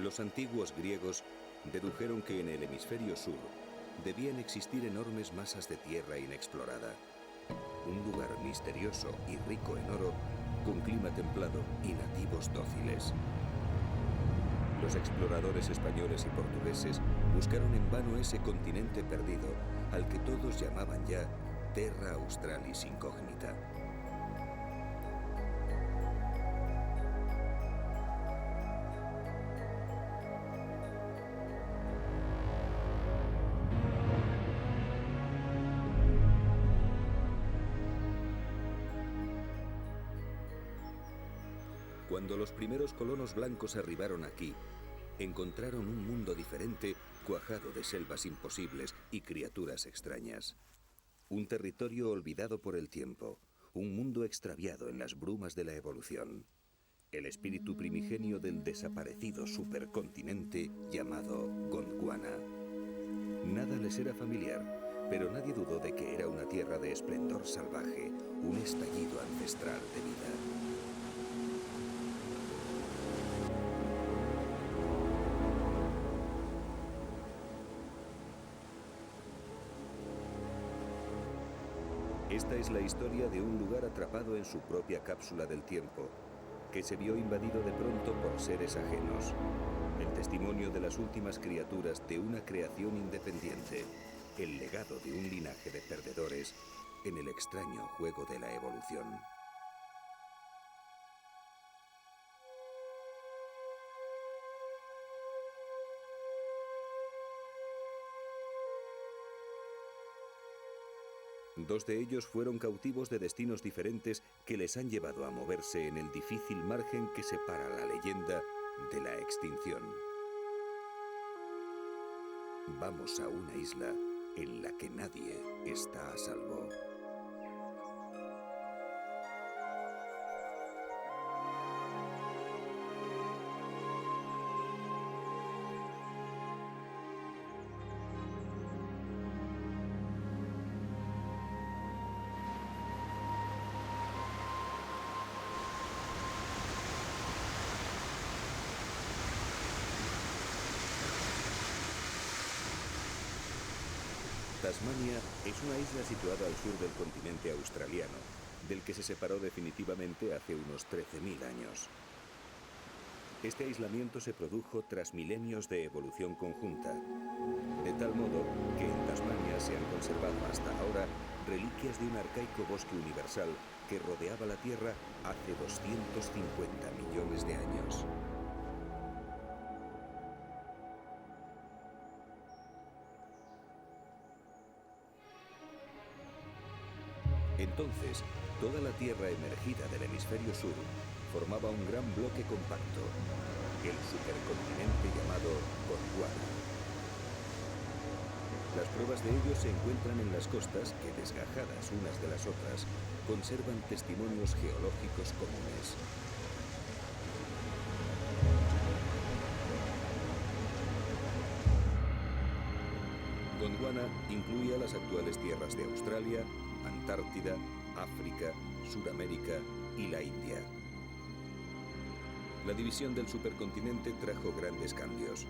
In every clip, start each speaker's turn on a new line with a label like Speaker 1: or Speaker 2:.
Speaker 1: Los antiguos griegos dedujeron que en el hemisferio sur debían existir enormes masas de tierra inexplorada. Un lugar misterioso y rico en oro, con clima templado y nativos dóciles. Los exploradores españoles y portugueses buscaron en vano ese continente perdido, al que todos llamaban ya Terra Australis Incógnita. Cuando los primeros colonos blancos arribaron aquí, encontraron un mundo diferente, cuajado de selvas imposibles y criaturas extrañas. Un territorio olvidado por el tiempo, un mundo extraviado en las brumas de la evolución. El espíritu primigenio del desaparecido supercontinente llamado Gondwana. Nada les era familiar, pero nadie dudó de que era una tierra de esplendor salvaje, un estallido ancestral de vida. Esta es la historia de un lugar atrapado en su propia cápsula del tiempo, que se vio invadido de pronto por seres ajenos. El testimonio de las últimas criaturas de una creación independiente, el legado de un linaje de perdedores en el extraño juego de la evolución. Dos de ellos fueron cautivos de destinos diferentes que les han llevado a moverse en el difícil margen que separa la leyenda de la extinción. Vamos a una isla en la que nadie está a salvo. Tasmania es una isla situada al sur del continente australiano, del que se separó definitivamente hace unos 13.000 años. Este aislamiento se produjo tras milenios de evolución conjunta, de tal modo que en Tasmania se han conservado hasta ahora reliquias de un arcaico bosque universal que rodeaba la Tierra hace 250 millones de años. Entonces, toda la Tierra emergida del hemisferio sur formaba un gran bloque compacto, el supercontinente llamado Gondwana. Las pruebas de ello se encuentran en las costas que, desgajadas unas de las otras, conservan testimonios geológicos comunes. Gondwana incluía las actuales tierras de Australia, Antártida, África, Suramérica y la India. La división del supercontinente trajo grandes cambios.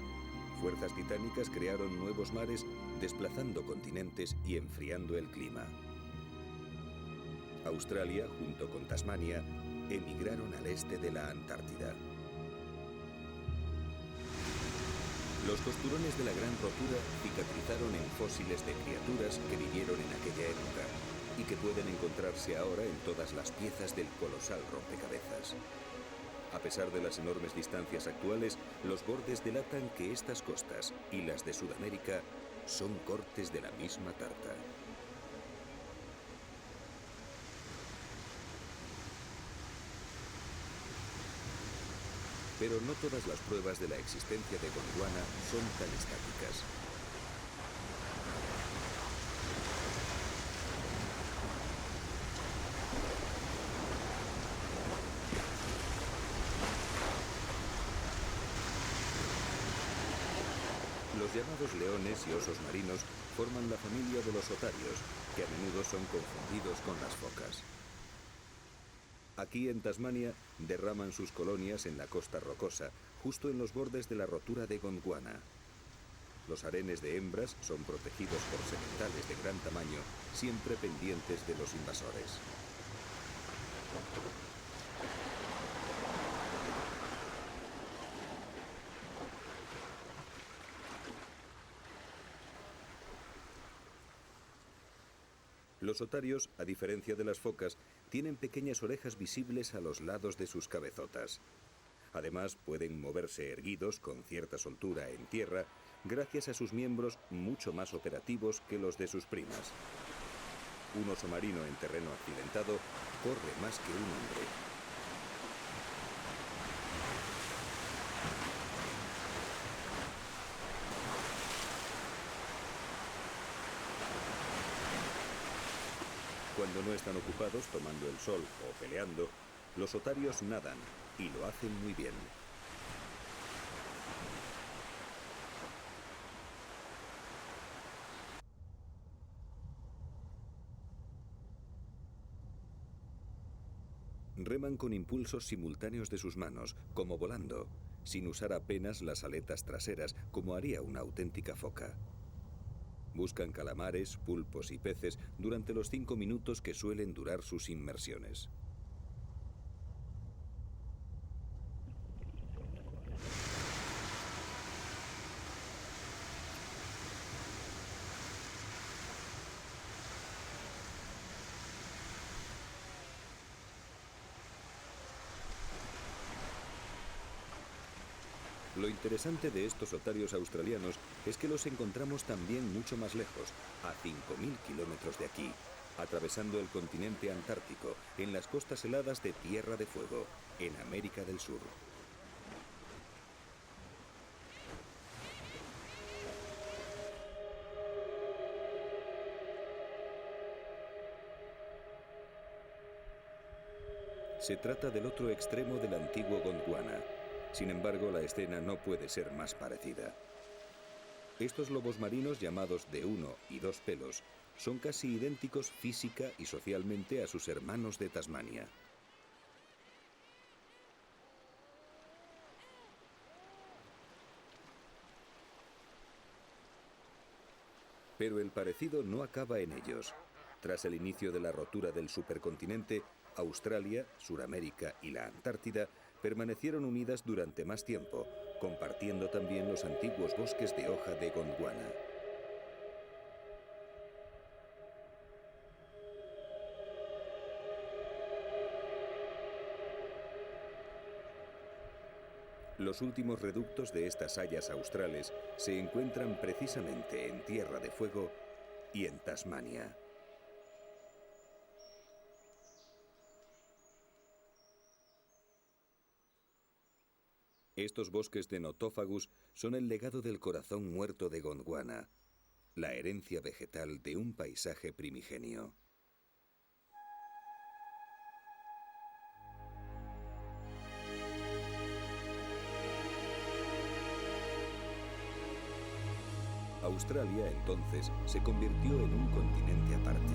Speaker 1: Fuerzas titánicas crearon nuevos mares, desplazando continentes y enfriando el clima. Australia, junto con Tasmania, emigraron al este de la Antártida. Los costurones de la gran rotura cicatrizaron en fósiles de criaturas que vivieron en aquella época y que pueden encontrarse ahora en todas las piezas del colosal rompecabezas. A pesar de las enormes distancias actuales, los bordes delatan que estas costas y las de Sudamérica son cortes de la misma tarta. Pero no todas las pruebas de la existencia de Gondwana son tan estáticas. Los llamados leones y osos marinos forman la familia de los otarios, que a menudo son confundidos con las focas. Aquí en Tasmania derraman sus colonias en la costa rocosa, justo en los bordes de la rotura de Gondwana. Los harenes de hembras son protegidos por sementales de gran tamaño, siempre pendientes de los invasores. Los otarios, a diferencia de las focas, tienen pequeñas orejas visibles a los lados de sus cabezotas. Además, pueden moverse erguidos con cierta soltura en tierra, gracias a sus miembros mucho más operativos que los de sus primas. Un oso marino en terreno accidentado corre más que un hombre. Cuando no están ocupados tomando el sol o peleando, los otarios nadan y lo hacen muy bien. Reman con impulsos simultáneos de sus manos, como volando, sin usar apenas las aletas traseras, como haría una auténtica foca. Buscan calamares, pulpos y peces durante los 5 minutos que suelen durar sus inmersiones. Lo interesante de estos otarios australianos es que los encontramos también mucho más lejos, a 5.000 kilómetros de aquí, atravesando el continente antártico, en las costas heladas de Tierra de Fuego, en América del Sur. Se trata del otro extremo del antiguo Gondwana. Sin embargo, la escena no puede ser más parecida. Estos lobos marinos, llamados de 1 y 2 pelos, son casi idénticos física y socialmente a sus hermanos de Tasmania. Pero el parecido no acaba en ellos. Tras el inicio de la rotura del supercontinente, Australia, Suramérica y la Antártida permanecieron unidas durante más tiempo, compartiendo también los antiguos bosques de hoja de Gondwana. Los últimos reductos de estas hayas australes se encuentran precisamente en Tierra de Fuego y en Tasmania. Estos bosques de Nothofagus son el legado del corazón muerto de Gondwana, la herencia vegetal de un paisaje primigenio. Australia, entonces, se convirtió en un continente aparte.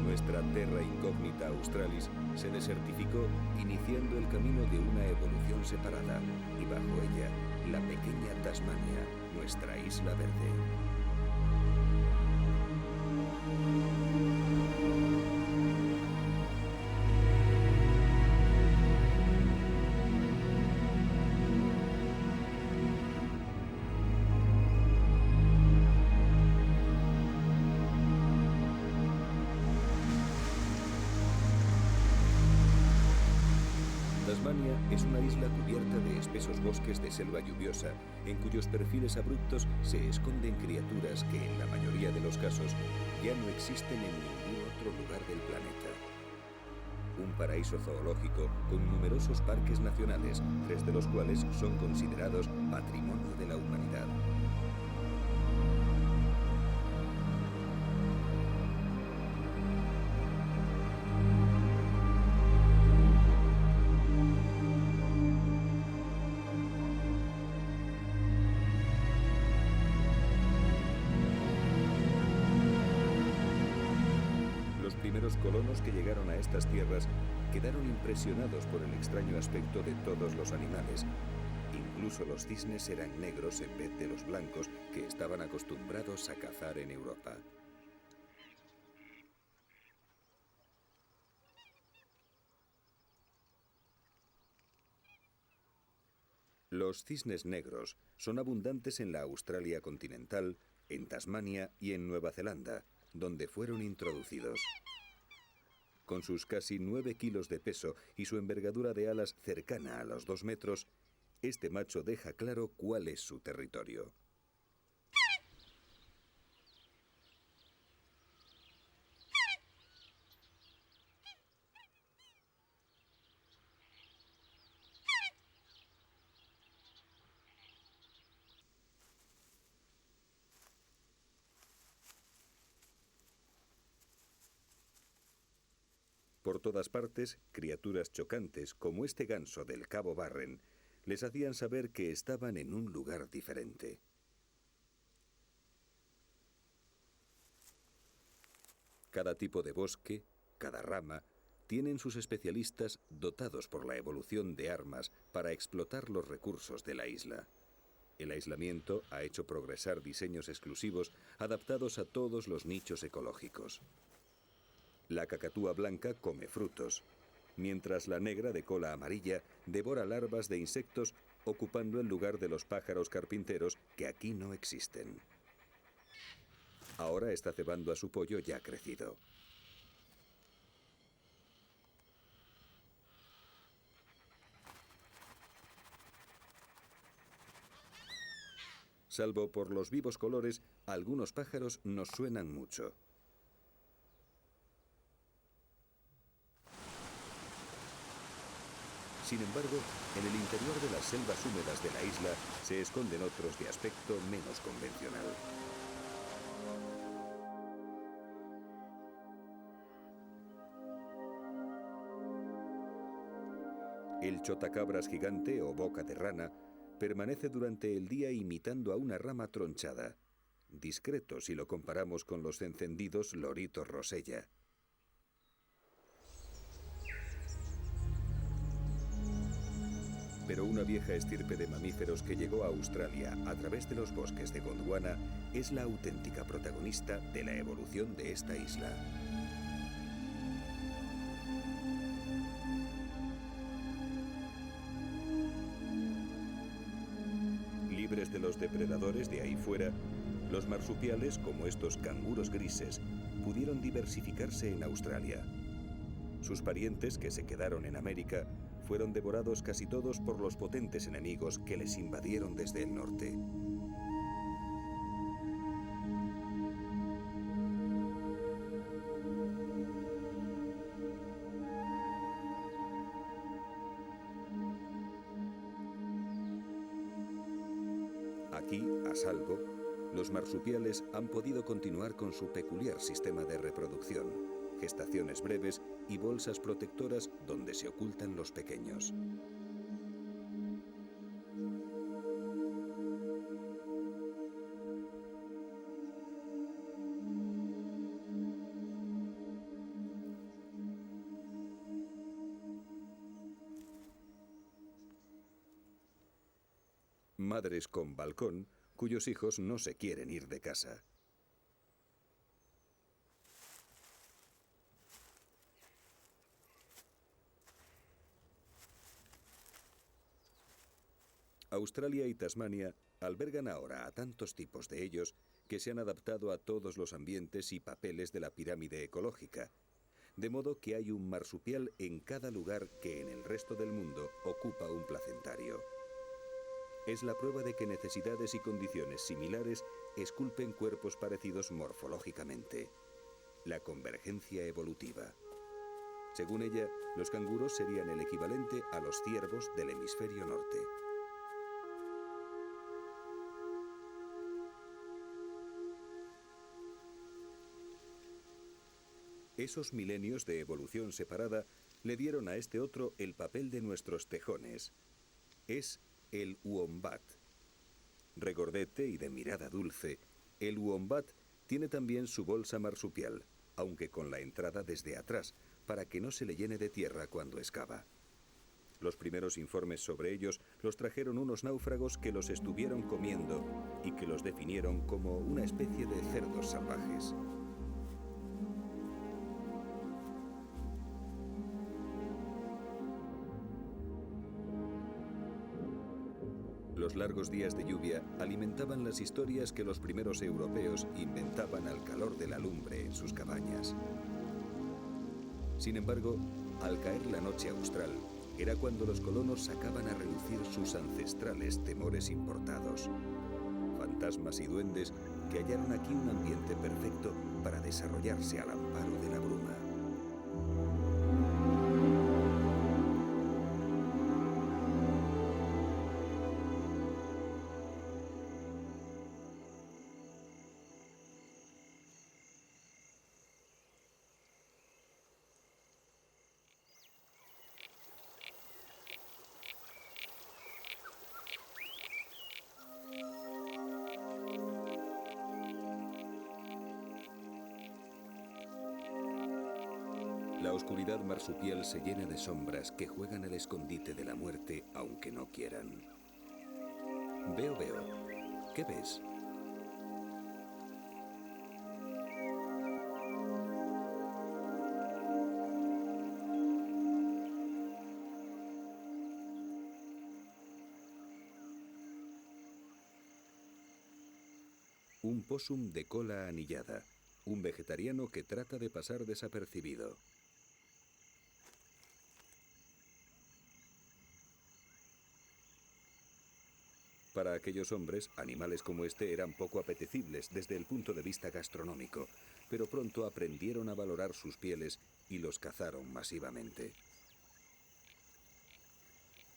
Speaker 1: Nuestra terra incógnita australis se desertificó, iniciando el camino de una evolución separada, y bajo ella, la pequeña Tasmania, nuestra isla verde. Tasmania es una isla cubierta de espesos bosques de selva lluviosa, en cuyos perfiles abruptos se esconden criaturas que, en la mayoría de los casos, ya no existen en ningún otro lugar del planeta. Un paraíso zoológico con numerosos parques nacionales, 3 de los cuales son considerados Patrimonio de la Humanidad. primeros colonos que llegaron a estas tierras quedaron impresionados por el extraño aspecto de todos los animales. Incluso los cisnes eran negros en vez de los blancos que estaban acostumbrados a cazar en Europa. Los cisnes negros son abundantes en la Australia continental, en Tasmania y en Nueva Zelanda, donde fueron introducidos. Con sus casi 9 kilos de peso y su envergadura de alas cercana a los 2 metros, este macho deja claro cuál es su territorio. Por todas partes, criaturas chocantes, como este ganso del Cabo Barren, les hacían saber que estaban en un lugar diferente. Cada tipo de bosque, cada rama, tienen sus especialistas dotados por la evolución de armas para explotar los recursos de la isla. El aislamiento ha hecho progresar diseños exclusivos adaptados a todos los nichos ecológicos. La cacatúa blanca come frutos, mientras la negra de cola amarilla devora larvas de insectos, ocupando el lugar de los pájaros carpinteros que aquí no existen. Ahora está cebando a su pollo ya crecido. Salvo por los vivos colores, algunos pájaros nos suenan mucho. Sin embargo, en el interior de las selvas húmedas de la isla se esconden otros de aspecto menos convencional. El chotacabras gigante o boca de rana permanece durante el día imitando a una rama tronchada, discreto si lo comparamos con los encendidos loritos rosella. Pero una vieja estirpe de mamíferos que llegó a Australia a través de los bosques de Gondwana es la auténtica protagonista de la evolución de esta isla. Libres de los depredadores de ahí fuera, los marsupiales, como estos canguros grises, pudieron diversificarse en Australia. Sus parientes, que se quedaron en América, fueron devorados casi todos por los potentes enemigos que les invadieron desde el norte. Aquí, a salvo, los marsupiales han podido continuar con su peculiar sistema de reproducción, gestaciones breves y bolsas protectoras donde se ocultan los pequeños. Madres con balcón, cuyos hijos no se quieren ir de casa. Australia y Tasmania albergan ahora a tantos tipos de ellos que se han adaptado a todos los ambientes y papeles de la pirámide ecológica, de modo que hay un marsupial en cada lugar que en el resto del mundo ocupa un placentario. Es la prueba de que necesidades y condiciones similares esculpen cuerpos parecidos morfológicamente. La convergencia evolutiva. Según ella, los canguros serían el equivalente a los ciervos del hemisferio norte. Esos milenios de evolución separada le dieron a este otro el papel de nuestros tejones. Es el wombat. Regordete y de mirada dulce, el wombat tiene también su bolsa marsupial, aunque con la entrada desde atrás, para que no se le llene de tierra cuando excava. Los primeros informes sobre ellos los trajeron unos náufragos que los estuvieron comiendo y que los definieron como una especie de cerdos salvajes. Los largos días de lluvia alimentaban las historias que los primeros europeos inventaban al calor de la lumbre en sus cabañas. Sin embargo, al caer la noche austral, era cuando los colonos sacaban a relucir sus ancestrales temores importados. Fantasmas y duendes que hallaron aquí un ambiente perfecto para desarrollarse al amparo de la bruma. La oscuridad marsupial se llena de sombras que juegan al escondite de la muerte aunque no quieran. Veo, ¿qué ves? Un póssum de cola anillada, un vegetariano que trata de pasar desapercibido. Para aquellos hombres, animales como este eran poco apetecibles desde el punto de vista gastronómico, pero pronto aprendieron a valorar sus pieles y los cazaron masivamente.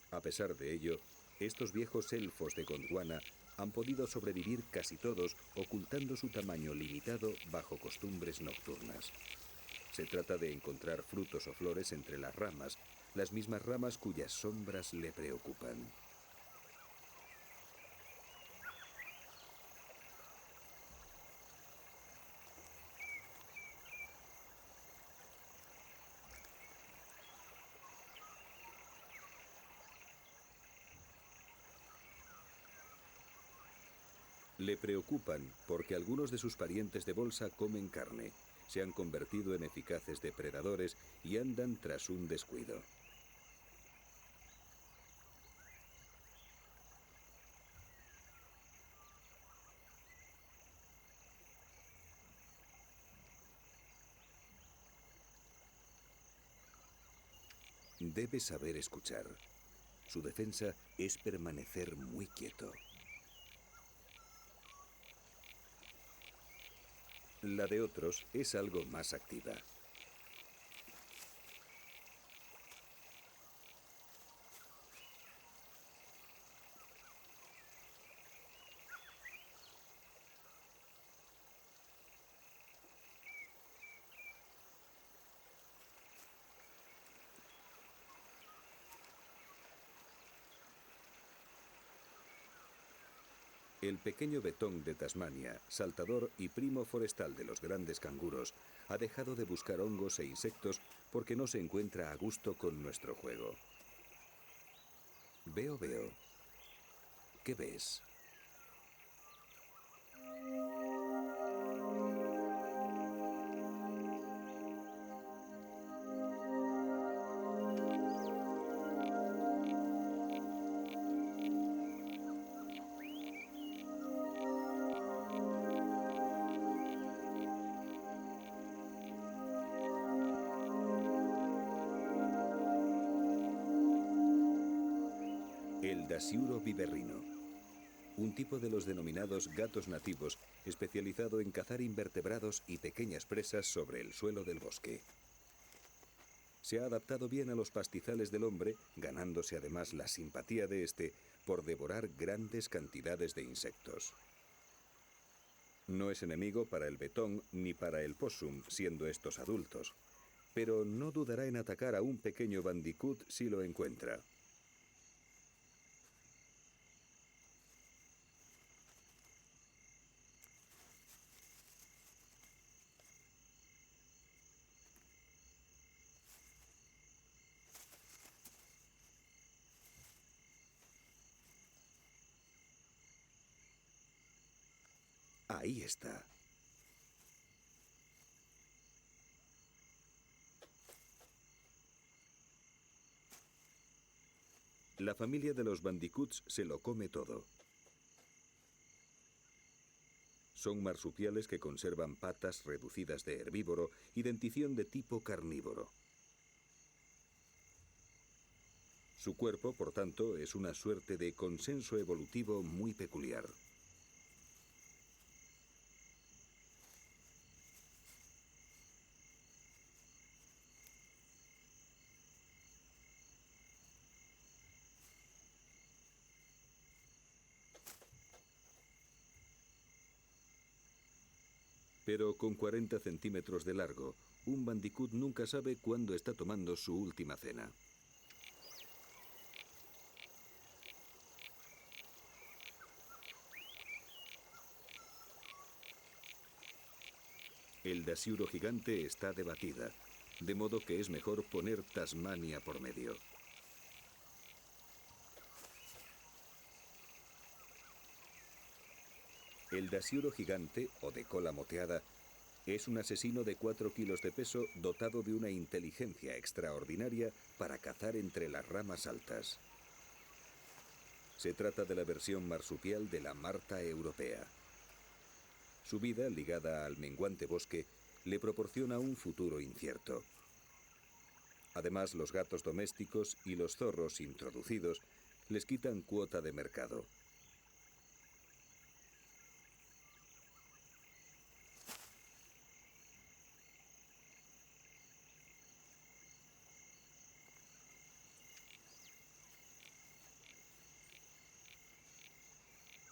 Speaker 1: A pesar de ello, estos viejos elfos de Gondwana han podido sobrevivir casi todos ocultando su tamaño limitado bajo costumbres nocturnas. Se trata de encontrar frutos o flores entre las mismas ramas cuyas sombras le preocupan. Le preocupan porque algunos de sus parientes de bolsa comen carne, se han convertido en eficaces depredadores y andan tras un descuido. Debe saber escuchar. Su defensa es permanecer muy quieto. La de otros es algo más activa. El pequeño betón de Tasmania, saltador y primo forestal de los grandes canguros, ha dejado de buscar hongos e insectos porque no se encuentra a gusto con nuestro juego. Veo. ¿Qué ves? El Dasyuro viverrino, un tipo de los denominados gatos nativos especializado en cazar invertebrados y pequeñas presas sobre el suelo del bosque. Se ha adaptado bien a los pastizales del hombre, ganándose además la simpatía de este por devorar grandes cantidades de insectos. No es enemigo para el betón ni para el possum, siendo estos adultos, pero no dudará en atacar a un pequeño bandicoot si lo encuentra. Ahí está. La familia de los bandicoots se lo come todo. Son marsupiales que conservan patas reducidas de herbívoro y dentición de tipo carnívoro. Su cuerpo, por tanto, es una suerte de consenso evolutivo muy peculiar. Pero con 40 centímetros de largo, un bandicoot nunca sabe cuándo está tomando su última cena. El dasyuro gigante está debatida, de modo que es mejor poner Tasmania por medio. El dasyuro gigante, o de cola moteada, es un asesino de 4 kilos de peso dotado de una inteligencia extraordinaria para cazar entre las ramas altas. Se trata de la versión marsupial de la marta europea. Su vida, ligada al menguante bosque, le proporciona un futuro incierto. Además, los gatos domésticos y los zorros introducidos les quitan cuota de mercado.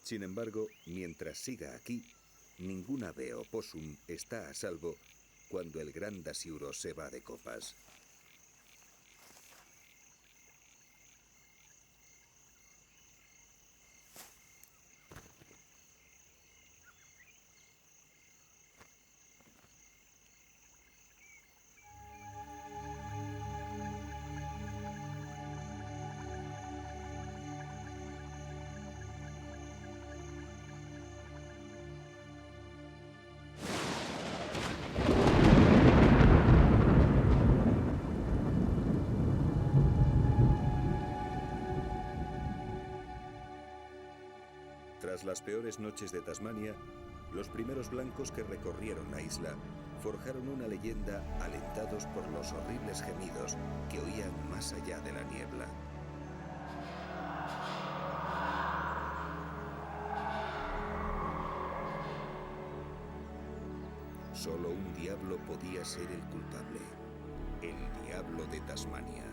Speaker 1: Sin embargo, mientras siga aquí, ningún ave o opossum está a salvo cuando el gran dasyuro se va de copas. Tras las peores noches de Tasmania, los primeros blancos que recorrieron la isla forjaron una leyenda alentados por los horribles gemidos que oían más allá de la niebla. Solo un diablo podía ser el culpable, el diablo de Tasmania.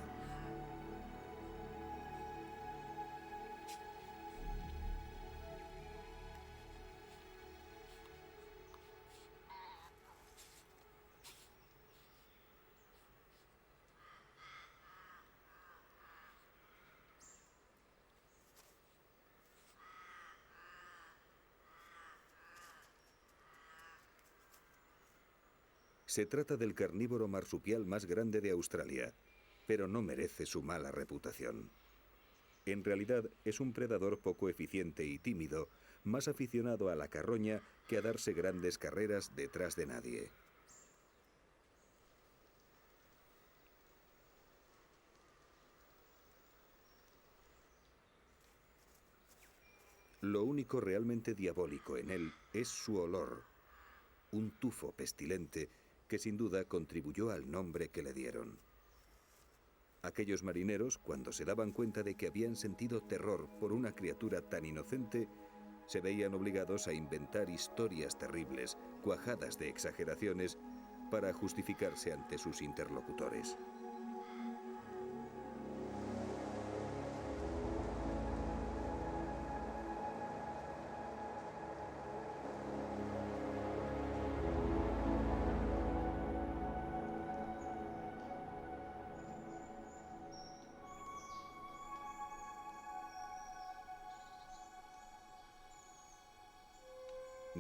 Speaker 1: Se trata del carnívoro marsupial más grande de Australia, pero no merece su mala reputación. En realidad es un predador poco eficiente y tímido, más aficionado a la carroña que a darse grandes carreras detrás de nadie. Lo único realmente diabólico en él es su olor, un tufo pestilente que sin duda contribuyó al nombre que le dieron. Aquellos marineros, cuando se daban cuenta de que habían sentido terror por una criatura tan inocente, se veían obligados a inventar historias terribles, cuajadas de exageraciones, para justificarse ante sus interlocutores.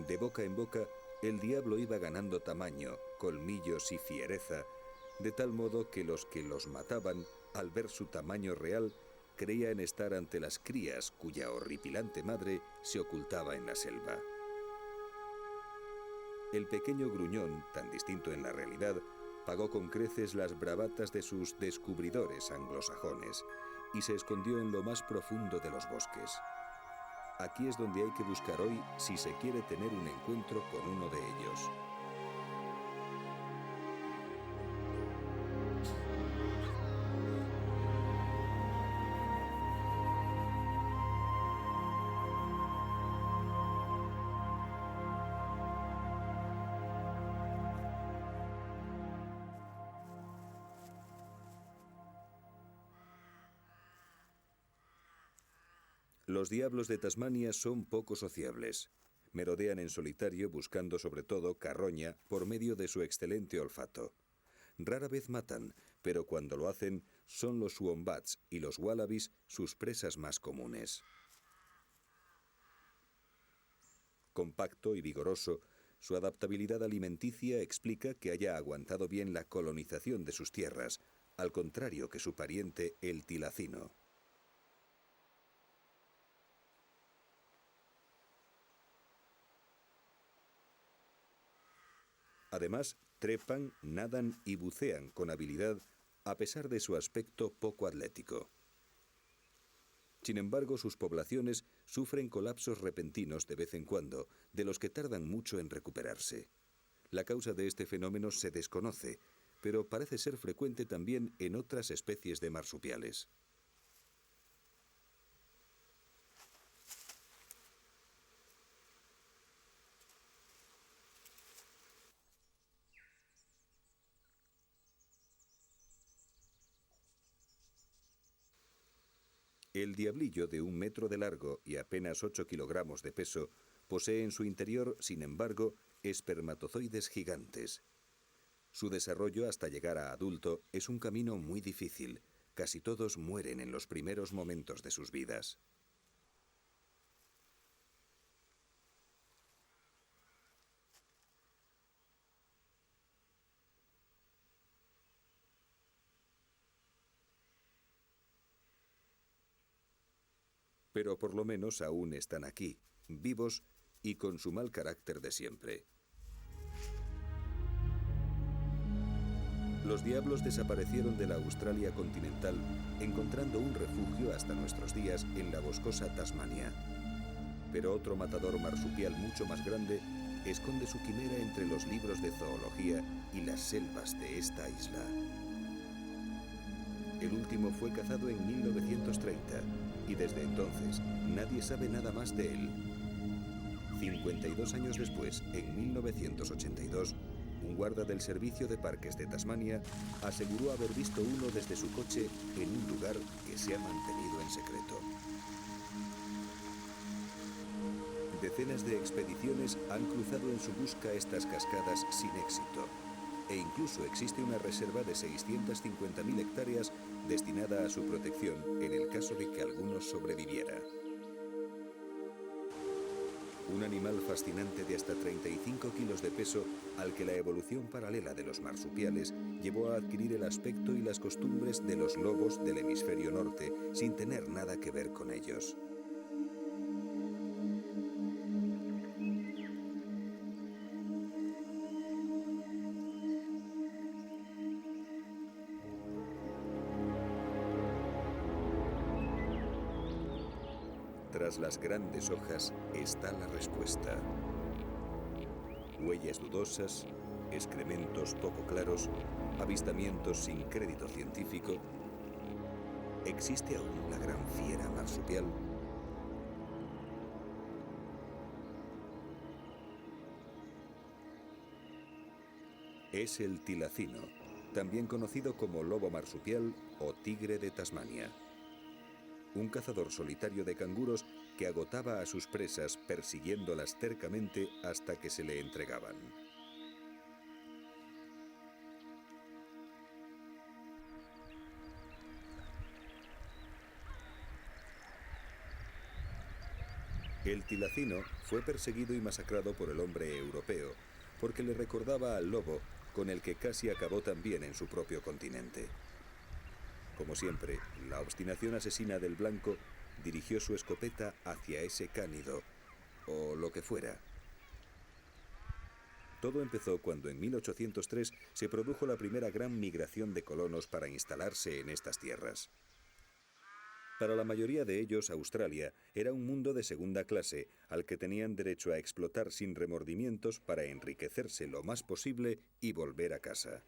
Speaker 1: De boca en boca, el diablo iba ganando tamaño, colmillos y fiereza, de tal modo que los mataban, al ver su tamaño real, creían estar ante las crías cuya horripilante madre se ocultaba en la selva. El pequeño gruñón, tan distinto en la realidad, pagó con creces las bravatas de sus descubridores anglosajones y se escondió en lo más profundo de los bosques. Aquí es donde hay que buscar hoy si se quiere tener un encuentro con uno de ellos. Los diablos de Tasmania son poco sociables. Merodean en solitario buscando sobre todo carroña por medio de su excelente olfato. Rara vez matan, pero cuando lo hacen son los wombats y los wallabies sus presas más comunes. Compacto y vigoroso, su adaptabilidad alimenticia explica que haya aguantado bien la colonización de sus tierras, al contrario que su pariente el tilacino. Además, trepan, nadan y bucean con habilidad a pesar de su aspecto poco atlético. Sin embargo, sus poblaciones sufren colapsos repentinos de vez en cuando, de los que tardan mucho en recuperarse. La causa de este fenómeno se desconoce, pero parece ser frecuente también en otras especies de marsupiales. El diablillo, de 1 metro de largo y apenas 8 kilogramos de peso, posee en su interior, sin embargo, espermatozoides gigantes. Su desarrollo hasta llegar a adulto es un camino muy difícil. Casi todos mueren en los primeros momentos de sus vidas. Pero por lo menos aún están aquí, vivos y con su mal carácter de siempre. Los diablos desaparecieron de la Australia continental, encontrando un refugio hasta nuestros días en la boscosa Tasmania. Pero otro matador marsupial mucho más grande esconde su quimera entre los libros de zoología y las selvas de esta isla. El último fue cazado en 1930 y desde entonces nadie sabe nada más de él. 52 años después, en 1982, un guarda del Servicio de Parques de Tasmania aseguró haber visto uno desde su coche en un lugar que se ha mantenido en secreto. Decenas de expediciones han cruzado en su busca estas cascadas sin éxito. E incluso existe una reserva de 650.000 hectáreas destinada a su protección en el caso de que alguno sobreviviera. Un animal fascinante de hasta 35 kilos de peso al que la evolución paralela de los marsupiales llevó a adquirir el aspecto y las costumbres de los lobos del hemisferio norte sin tener nada que ver con ellos. Tras las grandes hojas está la respuesta. Huellas dudosas, excrementos poco claros, avistamientos sin crédito científico. ¿Existe aún la gran fiera marsupial? Es el tilacino, también conocido como lobo marsupial o tigre de Tasmania. Un cazador solitario de canguros que agotaba a sus presas persiguiéndolas cercamente hasta que se le entregaban. El tilacino fue perseguido y masacrado por el hombre europeo porque le recordaba al lobo con el que casi acabó también en su propio continente. Como siempre, la obstinación asesina del blanco dirigió su escopeta hacia ese cánido, o lo que fuera. Todo empezó cuando en 1803 se produjo la primera gran migración de colonos para instalarse en estas tierras. Para la mayoría de ellos, Australia era un mundo de segunda clase al que tenían derecho a explotar sin remordimientos para enriquecerse lo más posible y volver a casa.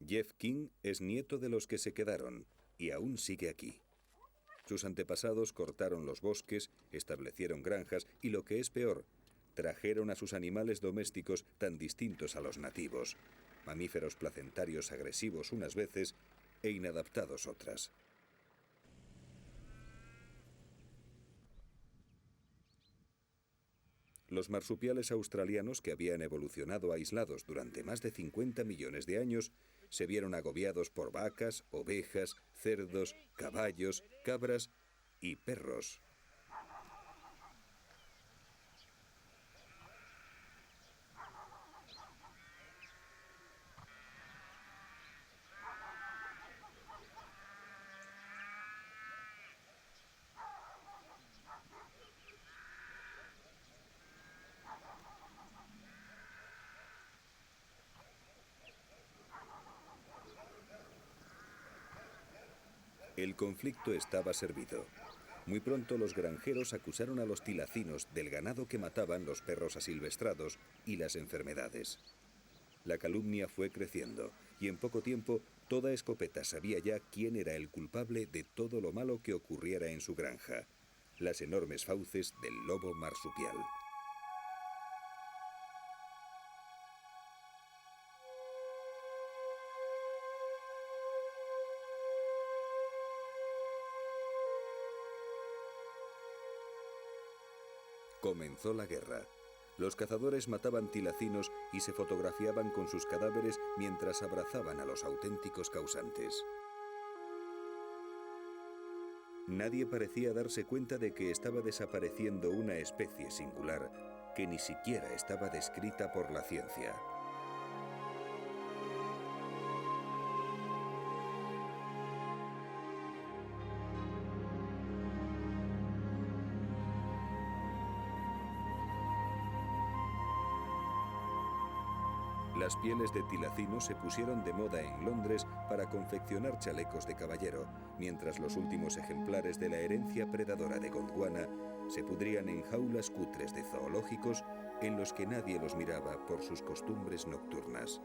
Speaker 1: Jeff King es nieto de los que se quedaron y aún sigue aquí. Sus antepasados cortaron los bosques, establecieron granjas y, lo que es peor, trajeron a sus animales domésticos tan distintos a los nativos, mamíferos placentarios agresivos unas veces e inadaptados otras. Los marsupiales australianos, que habían evolucionado aislados durante más de 50 millones de años, se vieron agobiados por vacas, ovejas, cerdos, caballos, cabras y perros. El conflicto estaba servido. Muy pronto los granjeros acusaron a los tilacinos del ganado que mataban los perros asilvestrados y las enfermedades. La calumnia fue creciendo y en poco tiempo toda Escopeta sabía ya quién era el culpable de todo lo malo que ocurriera en su granja: las enormes fauces del lobo marsupial. Comenzó la guerra. Los cazadores mataban tilacinos y se fotografiaban con sus cadáveres mientras abrazaban a los auténticos causantes. Nadie parecía darse cuenta de que estaba desapareciendo una especie singular que ni siquiera estaba descrita por la ciencia. Las pieles de tilacino se pusieron de moda en Londres para confeccionar chalecos de caballero, mientras los últimos ejemplares de la herencia predadora de Gondwana se pudrían en jaulas cutres de zoológicos en los que nadie los miraba por sus costumbres nocturnas.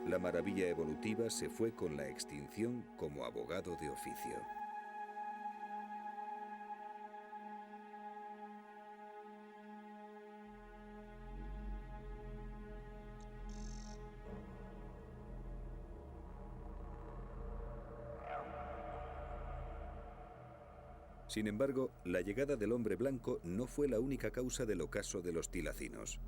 Speaker 1: La maravilla evolutiva se fue con la extinción como abogado de oficio. Sin embargo, la llegada del hombre blanco no fue la única causa del ocaso de los tilacinos.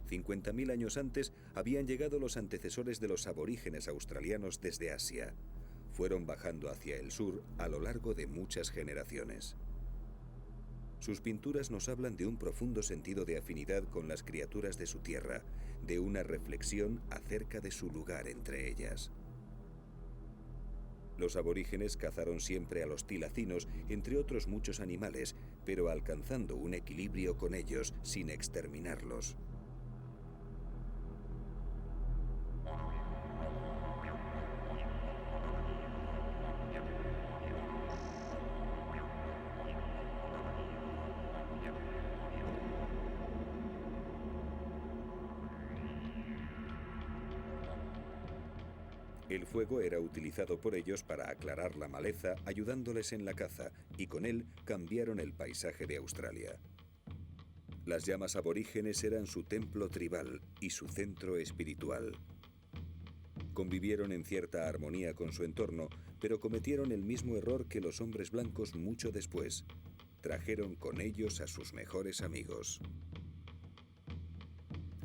Speaker 1: 50.000 años antes habían llegado los antecesores de los aborígenes australianos desde Asia. Fueron bajando hacia el sur a lo largo de muchas generaciones. Sus pinturas nos hablan de un profundo sentido de afinidad con las criaturas de su tierra, de una reflexión acerca de su lugar entre ellas. Los aborígenes cazaron siempre a los tilacinos, entre otros muchos animales, pero alcanzando un equilibrio con ellos sin exterminarlos. El fuego era utilizado por ellos para aclarar la maleza, ayudándoles en la caza, y con él cambiaron el paisaje de Australia. Las llamas aborígenes eran su templo tribal y su centro espiritual. Convivieron en cierta armonía con su entorno, pero cometieron el mismo error que los hombres blancos mucho después. Trajeron con ellos a sus mejores amigos.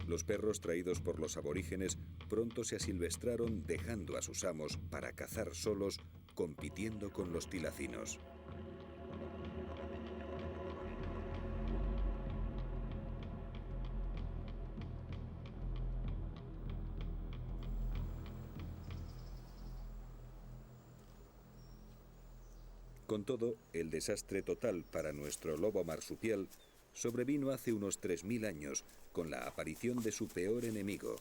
Speaker 1: Los perros traídos por los aborígenes pronto se asilvestraron, dejando a sus amos para cazar solos, compitiendo con los tilacinos. Con todo, el desastre total para nuestro lobo marsupial sobrevino hace unos 3000 años con la aparición de su peor enemigo,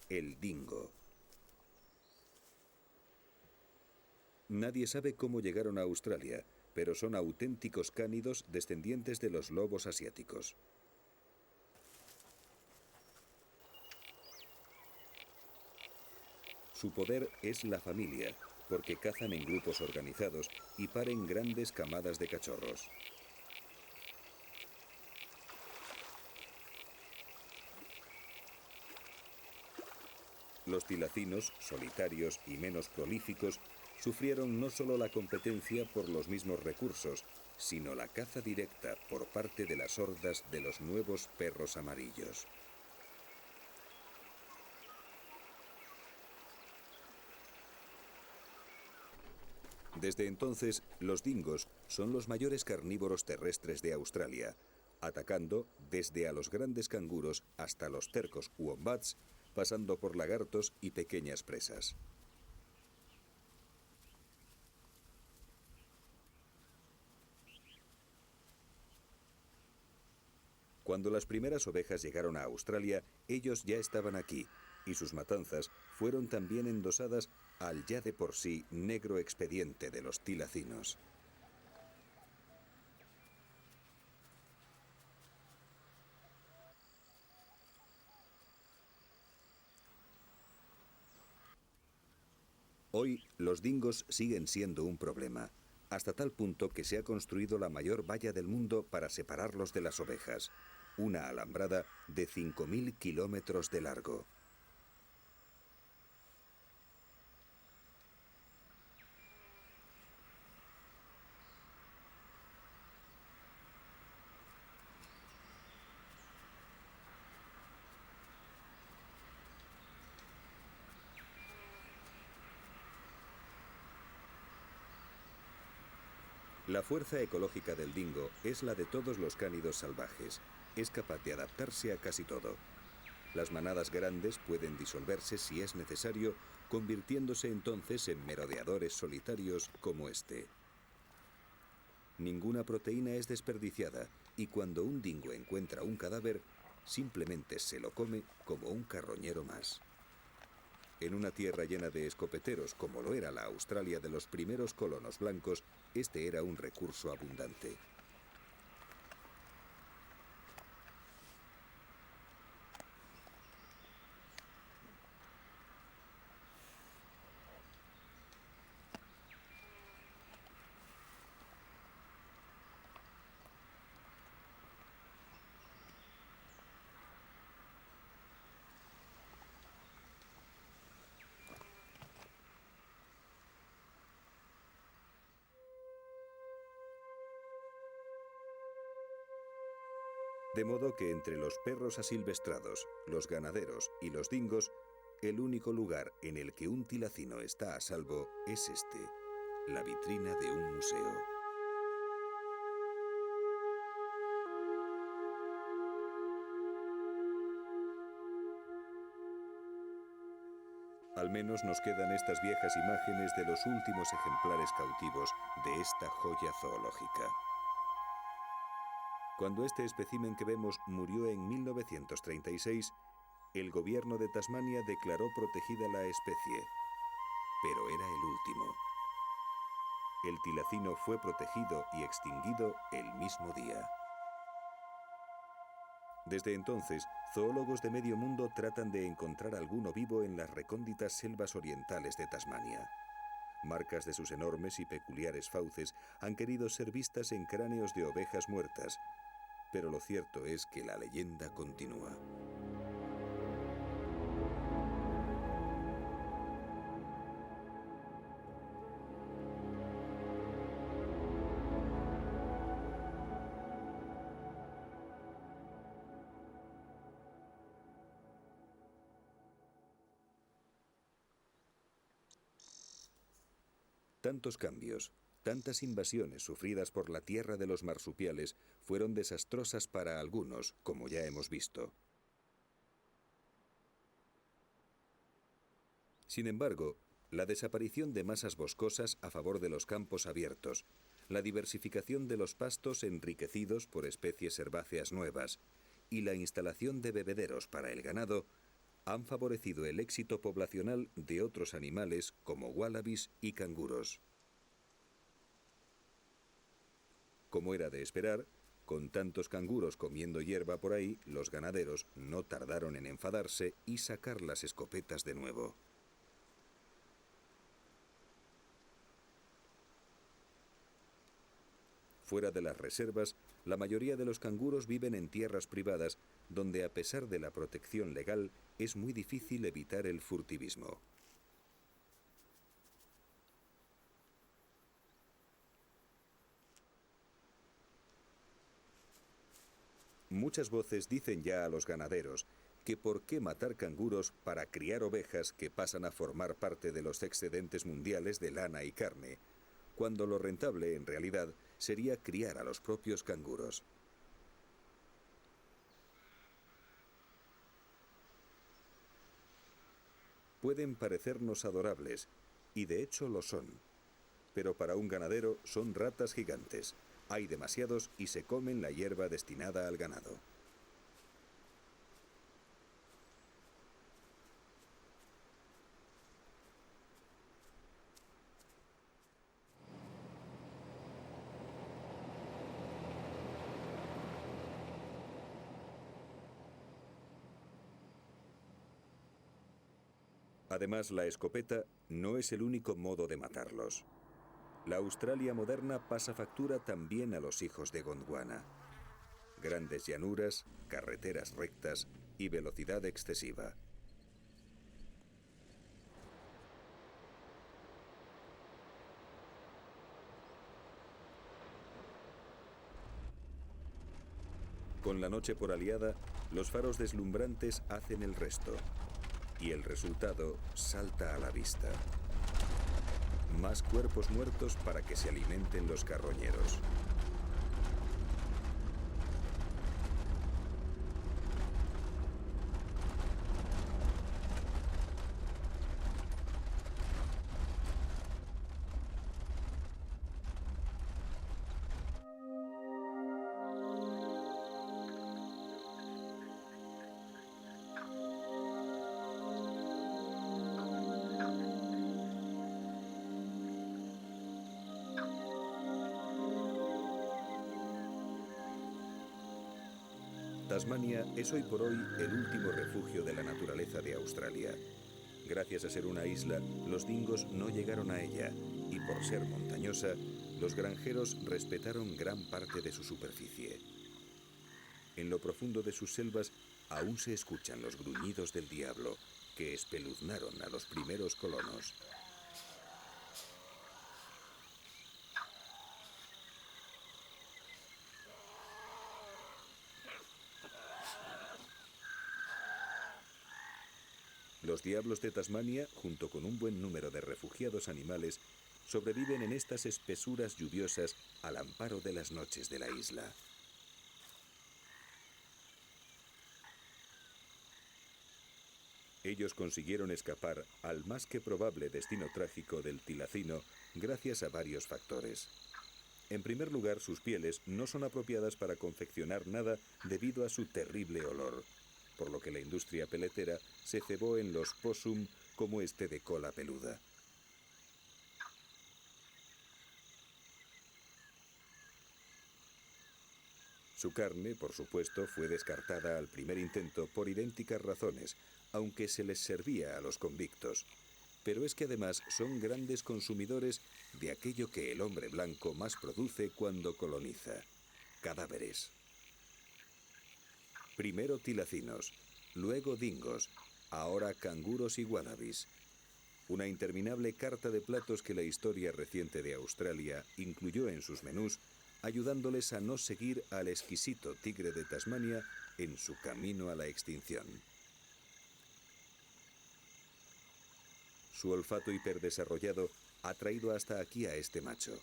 Speaker 1: el dingo. Nadie sabe cómo llegaron a Australia, pero son auténticos cánidos descendientes de los lobos asiáticos. Su poder es la familia, porque cazan en grupos organizados y paren grandes camadas de cachorros. Los tilacinos, solitarios y menos prolíficos, sufrieron no solo la competencia por los mismos recursos, sino la caza directa por parte de las hordas de los nuevos perros amarillos. Desde entonces, los dingos son los mayores carnívoros terrestres de Australia, atacando desde a los grandes canguros hasta los tercos wombats, pasando por lagartos y pequeñas presas. Cuando las primeras ovejas llegaron a Australia, ellos ya estaban aquí, y sus matanzas fueron también endosadas al ya de por sí negro expediente de los tilacinos. Hoy, los dingos siguen siendo un problema, hasta tal punto que se ha construido la mayor valla del mundo para separarlos de las ovejas, una alambrada de 5000 kilómetros de largo. La fuerza ecológica del dingo es la de todos los cánidos salvajes. Es capaz de adaptarse a casi todo. Las manadas grandes pueden disolverse si es necesario, convirtiéndose entonces en merodeadores solitarios como este. Ninguna proteína es desperdiciada y cuando un dingo encuentra un cadáver, simplemente se lo come como un carroñero más. En una tierra llena de escopeteros, como lo era la Australia de los primeros colonos blancos, este era un recurso abundante. De modo que entre los perros asilvestrados, los ganaderos y los dingos, el único lugar en el que un tilacino está a salvo es este, la vitrina de un museo. Al menos nos quedan estas viejas imágenes de los últimos ejemplares cautivos de esta joya zoológica. Cuando este espécimen que vemos murió en 1936, el gobierno de Tasmania declaró protegida la especie, pero era el último. El tilacino fue protegido y extinguido el mismo día. Desde entonces, zoólogos de medio mundo tratan de encontrar alguno vivo en las recónditas selvas orientales de Tasmania. Marcas de sus enormes y peculiares fauces han querido ser vistas en cráneos de ovejas muertas, pero lo cierto es que la leyenda continúa. Tantos cambios, tantas invasiones sufridas por la tierra de los marsupiales fueron desastrosas para algunos, como ya hemos visto. Sin embargo, la desaparición de masas boscosas a favor de los campos abiertos, la diversificación de los pastos enriquecidos por especies herbáceas nuevas y la instalación de bebederos para el ganado han favorecido el éxito poblacional de otros animales como wallabies y canguros. Como era de esperar, con tantos canguros comiendo hierba por ahí, los ganaderos no tardaron en enfadarse y sacar las escopetas de nuevo. Fuera de las reservas, la mayoría de los canguros viven en tierras privadas, donde a pesar de la protección legal, es muy difícil evitar el furtivismo. Muchas voces dicen ya a los ganaderos que por qué matar canguros para criar ovejas que pasan a formar parte de los excedentes mundiales de lana y carne, cuando lo rentable en realidad sería criar a los propios canguros. Pueden parecernos adorables, y de hecho lo son, pero para un ganadero son ratas gigantes. Hay demasiados y se comen la hierba destinada al ganado. Además, la escopeta no es el único modo de matarlos. La Australia moderna pasa factura también a los hijos de Gondwana. Grandes llanuras, carreteras rectas y velocidad excesiva. Con la noche por aliada, los faros deslumbrantes hacen el resto. Y el resultado salta a la vista. Más cuerpos muertos para que se alimenten los carroñeros. Tasmania es hoy por hoy el último refugio de la naturaleza de Australia. Gracias a ser una isla, los dingos no llegaron a ella y por ser montañosa, los granjeros respetaron gran parte de su superficie. En lo profundo de sus selvas aún se escuchan los gruñidos del diablo que espeluznaron a los primeros colonos. Los diablos de Tasmania, junto con un buen número de refugiados animales, sobreviven en estas espesuras lluviosas al amparo de las noches de la isla. Ellos consiguieron escapar al más que probable destino trágico del tilacino gracias a varios factores. En primer lugar, sus pieles no son apropiadas para confeccionar nada debido a su terrible olor, por lo que la industria peletera se cebó en los possum como este de cola peluda. Su carne, por supuesto, fue descartada al primer intento por idénticas razones, aunque se les servía a los convictos. Pero es que además son grandes consumidores de aquello que el hombre blanco más produce cuando coloniza: cadáveres. Primero tilacinos, luego dingos, ahora canguros y wallabies. Una interminable carta de platos que la historia reciente de Australia incluyó en sus menús, ayudándoles a no seguir al exquisito tigre de Tasmania en su camino a la extinción. Su olfato hiperdesarrollado ha traído hasta aquí a este macho.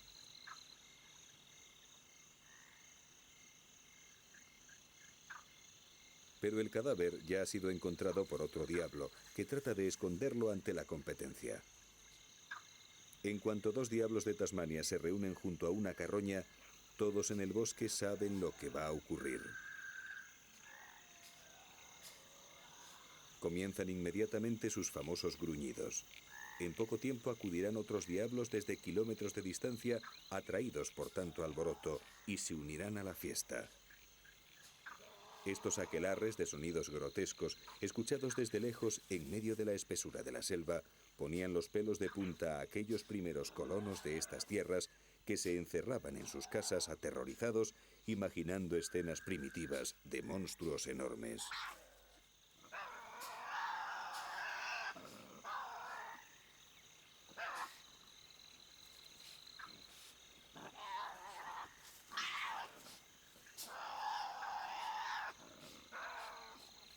Speaker 1: Pero el cadáver ya ha sido encontrado por otro diablo, que trata de esconderlo ante la competencia. En cuanto dos diablos de Tasmania se reúnen junto a una carroña, todos en el bosque saben lo que va a ocurrir. Comienzan inmediatamente sus famosos gruñidos. En poco tiempo acudirán otros diablos desde kilómetros de distancia, atraídos por tanto alboroto, y se unirán a la fiesta. Estos aquelarres de sonidos grotescos, escuchados desde lejos en medio de la espesura de la selva, ponían los pelos de punta a aquellos primeros colonos de estas tierras que se encerraban en sus casas aterrorizados, imaginando escenas primitivas de monstruos enormes.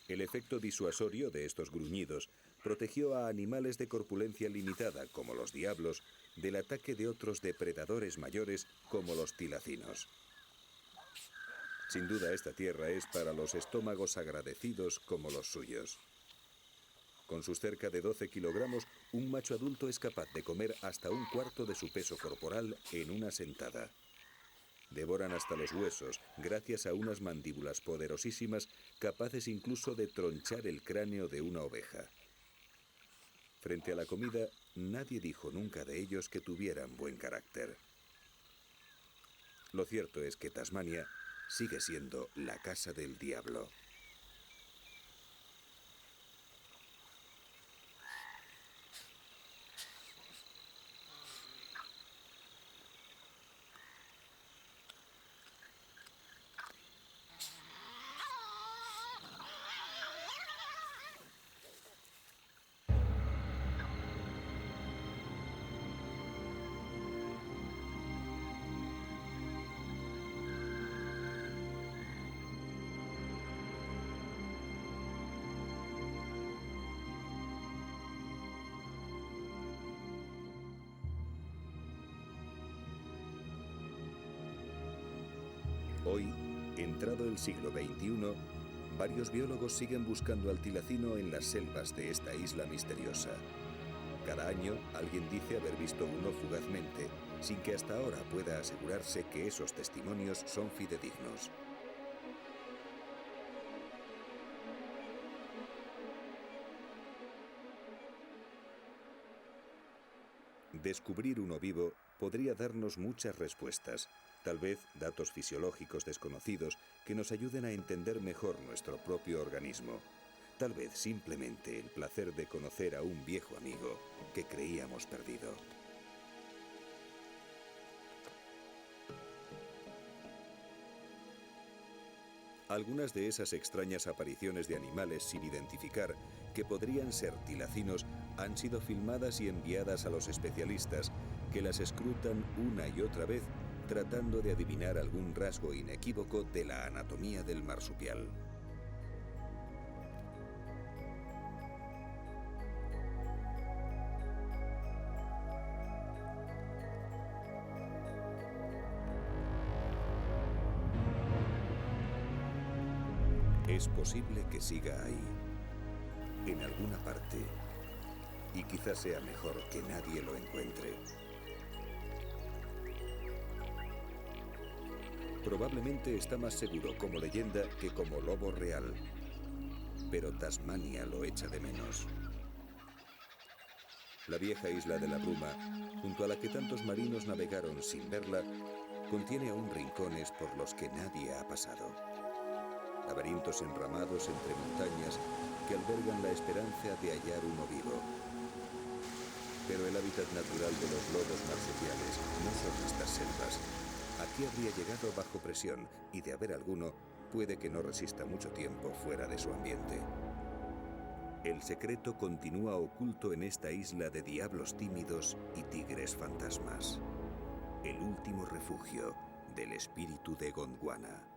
Speaker 1: El efecto disuasorio de estos gruñidos protegió a animales de corpulencia limitada, como los diablos, del ataque de otros depredadores mayores, como los tilacinos. Sin duda, esta tierra es para los estómagos agradecidos como los suyos. Con sus cerca de 12 kilogramos, un macho adulto es capaz de comer hasta un cuarto de su peso corporal en una sentada. Devoran hasta los huesos, gracias a unas mandíbulas poderosísimas, capaces incluso de tronchar el cráneo de una oveja. Frente a la comida, nadie dijo nunca de ellos que tuvieran buen carácter. Lo cierto es que Tasmania sigue siendo la casa del diablo. Hoy, entrado el siglo XXI, varios biólogos siguen buscando al tilacino en las selvas de esta isla misteriosa. Cada año, alguien dice haber visto uno fugazmente, sin que hasta ahora pueda asegurarse que esos testimonios son fidedignos. Descubrir uno vivo podría darnos muchas respuestas, tal vez datos fisiológicos desconocidos que nos ayuden a entender mejor nuestro propio organismo. Tal vez simplemente el placer de conocer a un viejo amigo que creíamos perdido. Algunas de esas extrañas apariciones de animales sin identificar, que podrían ser tilacinos, han sido filmadas y enviadas a los especialistas, que las escrutan una y otra vez, tratando de adivinar algún rasgo inequívoco de la anatomía del marsupial. Es posible que siga ahí, en alguna parte, y quizás sea mejor que nadie lo encuentre. Probablemente está más seguro como leyenda que como lobo real, pero Tasmania lo echa de menos. La vieja isla de la Bruma, junto a la que tantos marinos navegaron sin verla, contiene aún rincones por los que nadie ha pasado. Laberintos enramados entre montañas que albergan la esperanza de hallar uno vivo. Pero el hábitat natural de los lobos marsupiales no son estas selvas. Aquí habría llegado bajo presión y, de haber alguno, puede que no resista mucho tiempo fuera de su ambiente. El secreto continúa oculto en esta isla de diablos tímidos y tigres fantasmas. El último refugio del espíritu de Gondwana.